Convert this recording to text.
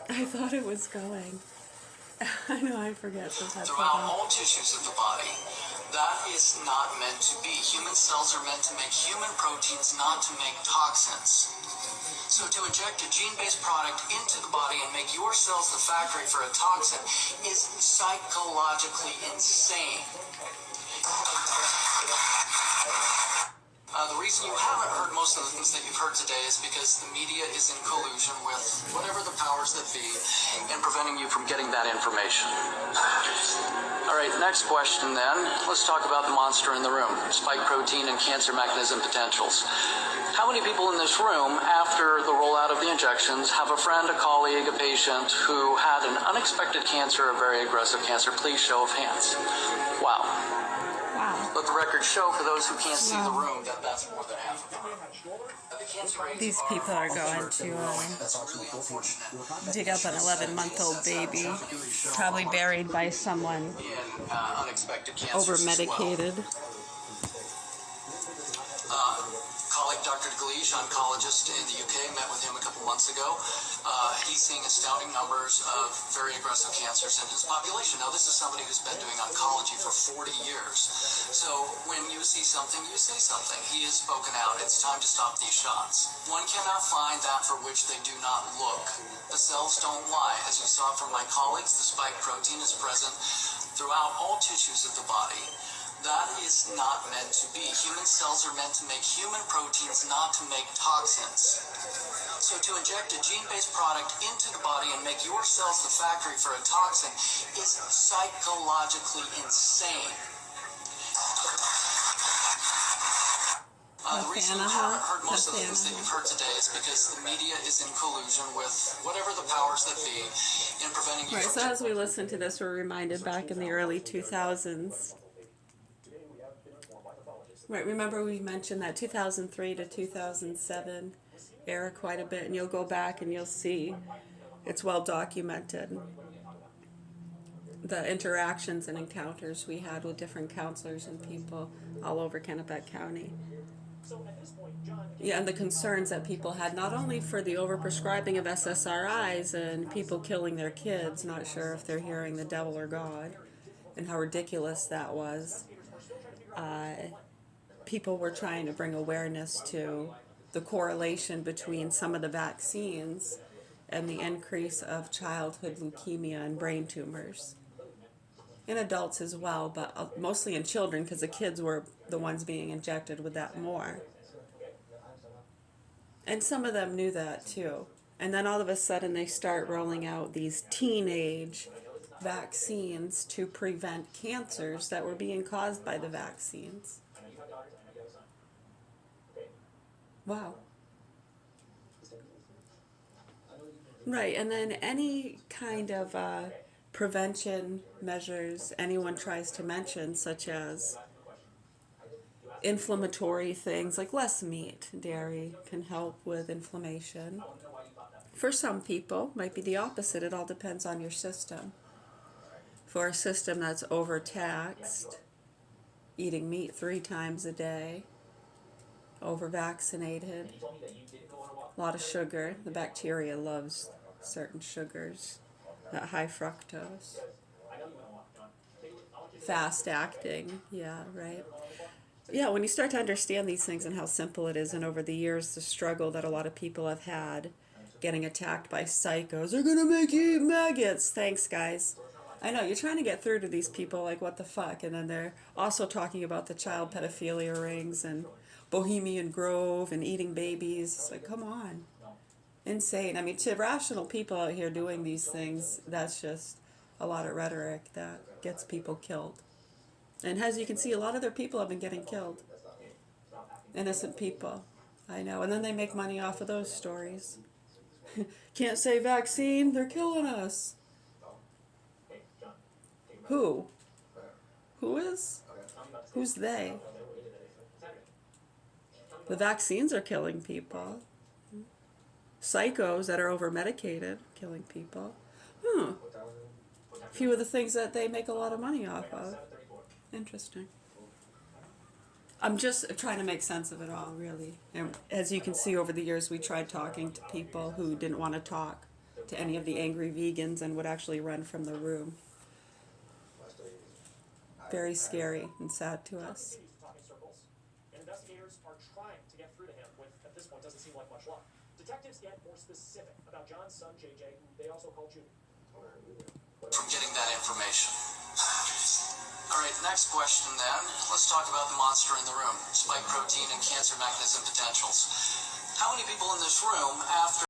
I thought it was going. I know, I forget sometimes. Throughout all tissues of the body. That is not meant to be. Human cells are meant to make human proteins, not to make toxins. So to inject a gene-based product into the body and make your cells the factory for a toxin is psychologically insane. The reason you haven't heard most of the things that you've heard today is because the media is in collusion with whatever the powers that be in preventing you from getting that information. All right, next question then. Let's talk about the monster in the room, spike protein and cancer mechanism potentials. How many people in this room, after the rollout of the injections, have a friend, a colleague, a patient who had an unexpected cancer, a very aggressive cancer? Please, show of hands. Wow. Let the record show, for those who can't see the room, that that's more than half of them. These people are going to dig up an 11-month-old baby, probably buried by someone over-medicated. Colleague Dr. Gleish, oncologist in the UK, met with him a couple months ago. He's seeing astounding numbers of very aggressive cancers in his population. Now, this is somebody who's been doing oncology for 40 years. So when you see something, you say something. He has spoken out. It's time to stop these shots. One cannot find that for which they do not look. The cells don't lie. As you saw from my colleagues, the spike protein is present throughout all tissues of the body. That is not meant to be. Human cells are meant to make human proteins, not to make toxins. So to inject a gene-based product into the body and make your cells the factory for a toxin is psychologically insane. The reason you haven't heard most of the things that you've heard today is because the media is in collusion with whatever the powers that be in preventing you from... Right, so as we listen to this, we're reminded back in the early 2000s. Right, remember we mentioned that 2003 to 2007 era quite a bit, and you'll go back and you'll see it's well documented. The interactions and encounters we had with different counselors and people all over Kennebec County. Yeah, and the concerns that people had, not only for the overprescribing of SSRIs and people killing their kids, not sure if they're hearing the devil or God, and how ridiculous that was. People were trying to bring awareness to the correlation between some of the vaccines and the increase of childhood leukemia and brain tumors. In adults as well, but mostly in children, because the kids were the ones being injected with that more. And some of them knew that too. And then all of a sudden they start rolling out these teenage vaccines to prevent cancers that were being caused by the vaccines. Wow. Right, and then any kind of prevention measures anyone tries to mention, such as inflammatory things like less meat, dairy can help with inflammation. For some people, might be the opposite. It all depends on your system. For a system that's overtaxed, eating meat 3 times a day, over-vaccinated, a lot of sugar. The bacteria loves certain sugars, that high fructose. Fast-acting, yeah, right. Yeah, when you start to understand these things and how simple it is, and over the years, the struggle that a lot of people have had getting attacked by psychos, they're gonna make you eat maggots. Thanks, guys. I know, you're trying to get through to these people, like, what the fuck? And then they're also talking about the child pedophilia rings and Bohemian Grove and eating babies. It's like, come on. Insane. I mean, to rational people out here doing these things, that's just a lot of rhetoric that gets people killed. And as you can see, a lot of their people have been getting killed. Innocent people. I know. And then they make money off of those stories. Can't say vaccine, they're killing us. Who? Who is? Who's they? The vaccines are killing people. Psychos that are over-medicated, killing people. A few of the things that they make a lot of money off of. Interesting. I'm just trying to make sense of it all, really. And as you can see, over the years, we tried talking to people who didn't want to talk. to any of the angry vegans and would actually run from the room. Very scary and sad to us. Continues to talk in circles, and investigators are trying to get through to him with, at this point, doesn't seem like much luck. Detectives get more specific about John's son, JJ, who they also call Junior. From getting that information. All right, next question then. Let's talk about the monster in the room. Spike protein and cancer mechanism potentials. How many people in this room, after